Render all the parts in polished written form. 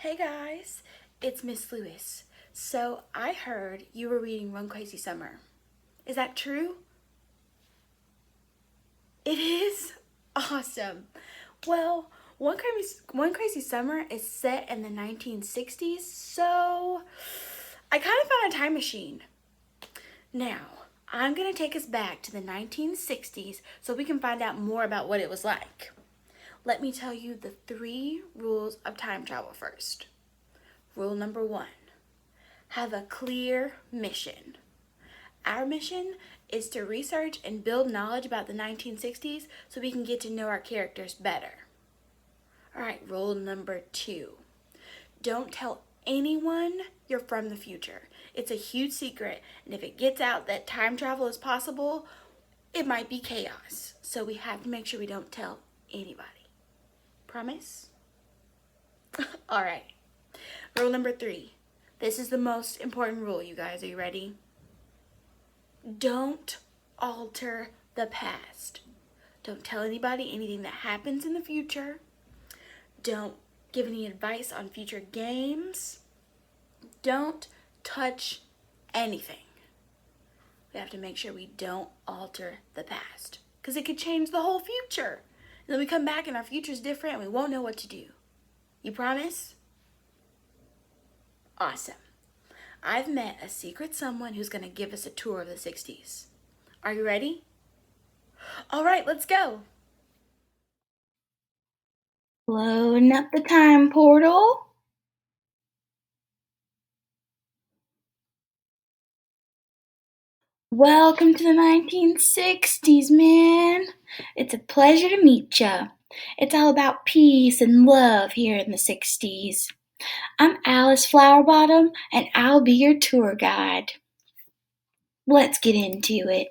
Hey guys, it's Miss Lewis. So I heard you were reading One Crazy Summer. Is that true? It is? Awesome. Well, One Crazy Summer is set in the 1960s, so I kind of found a time machine. Now, I'm going to take us back to the 1960s so we can find out more about what it was like. Let me tell you the 3 rules of time travel first. Rule number 1. Have a clear mission. Our mission is to research and build knowledge about the 1960s so we can get to know our characters better. Alright, rule number 2. Don't tell anyone you're from the future. It's a huge secret, and if it gets out that time travel is possible, it might be chaos. So we have to make sure we don't tell anybody. Promise? Alright. Rule number 3. This is the most important rule, you guys. Are you ready? Don't alter the past. Don't tell anybody anything that happens in the future. Don't give any advice on future games. Don't touch anything. We have to make sure we don't alter the past because it could change the whole future. And then we come back and our future's different and we won't know what to do. You promise? Awesome. I've met a secret someone who's going to give us a tour of the 60s. Are you ready? All right, let's go. Loading up the time portal. Welcome to the 1960s, man. It's a pleasure to meet ya. It's all about peace and love here in the 60s. I'm Alice Flowerbottom, and I'll be your tour guide. Let's get into it.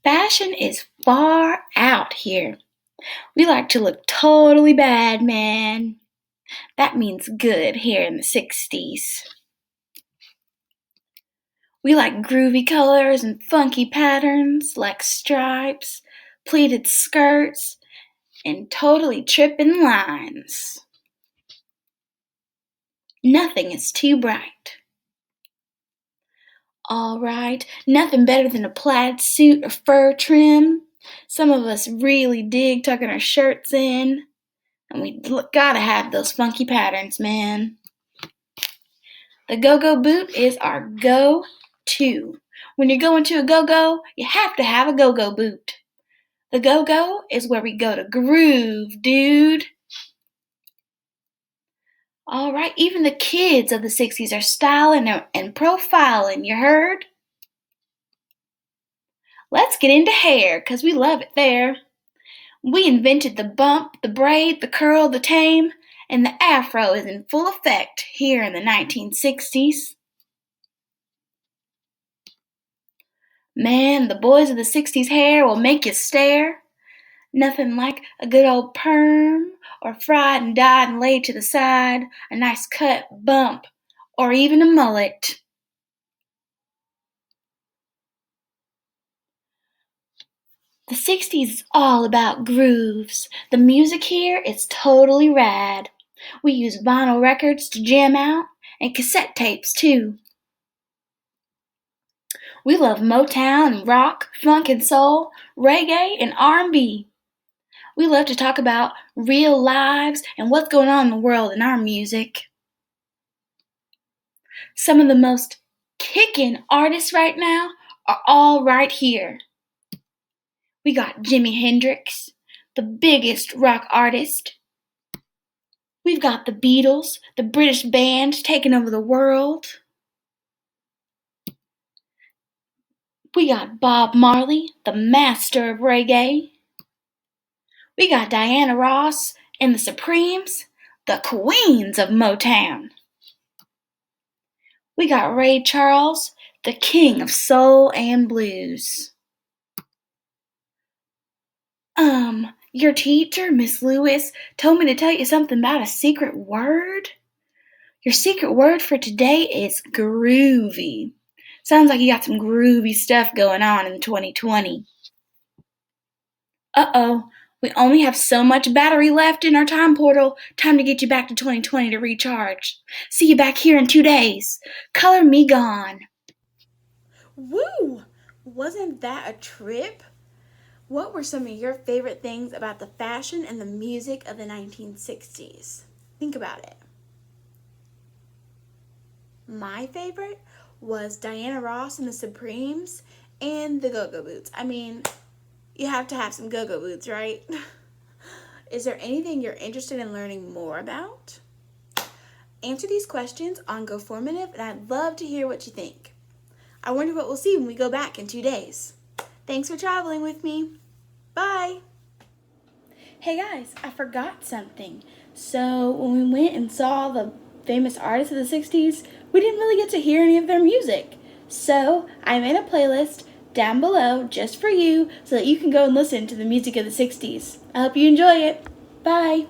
Fashion is far out here. We like to look totally bad, man. That means good here in the 60s. We like groovy colors and funky patterns like stripes, pleated skirts, and totally trippin' lines. Nothing is too bright. Alright, nothing better than a plaid suit or fur trim. Some of us really dig tucking our shirts in, and we gotta have those funky patterns, man. The go-go boot is our go-to. When you're going to a go-go, you have to have a go-go boot. The go-go is where we go to groove, dude. Alright, even the kids of the 60s are styling and profiling, you heard? Let's get into hair, 'cause we love it there. We invented the bump, the braid, the curl, the tame, and the afro is in full effect here in the 1960s. Man, the boys of the 60s hair will make you stare. Nothing like a good old perm, or fried and dyed and laid to the side, a nice cut, bump, or even a mullet. The 60s is all about grooves. The music here is totally rad. We use vinyl records to jam out, and cassette tapes too. We love Motown and rock, funk and soul, reggae and R&B. We love to talk about real lives and what's going on in the world in our music. Some of the most kickin' artists right now are all right here. We got Jimi Hendrix, the biggest rock artist. We've got the Beatles, the British band taking over the world. We got Bob Marley, the master of reggae. We got Diana Ross and the Supremes, the queens of Motown. We got Ray Charles, the king of soul and blues. Your teacher, Miss Lewis, told me to tell you something about a secret word. Your secret word for today is groovy. Sounds like you got some groovy stuff going on in 2020. Uh-oh, We only have so much battery left in our time portal. Time to get you back to 2020 to recharge. See you back here in 2 days. Color me gone. Woo! Wasn't that a trip? What were some of your favorite things about the fashion and the music of the 1960s? Think about it. My favorite was Diana Ross and the Supremes and the Go-Go Boots. I mean, you have to have some Go-Go Boots, right? Is there anything you're interested in learning more about? Answer these questions on GoFormative, and I'd love to hear what you think. I wonder what we'll see when we go back in 2 days. Thanks for traveling with me. Bye. Hey guys, I forgot something. So when we went and saw the famous artists of the 60s, we didn't really get to hear any of their music. So I made a playlist down below just for you so that you can go and listen to the music of the 60s. I hope you enjoy it. Bye.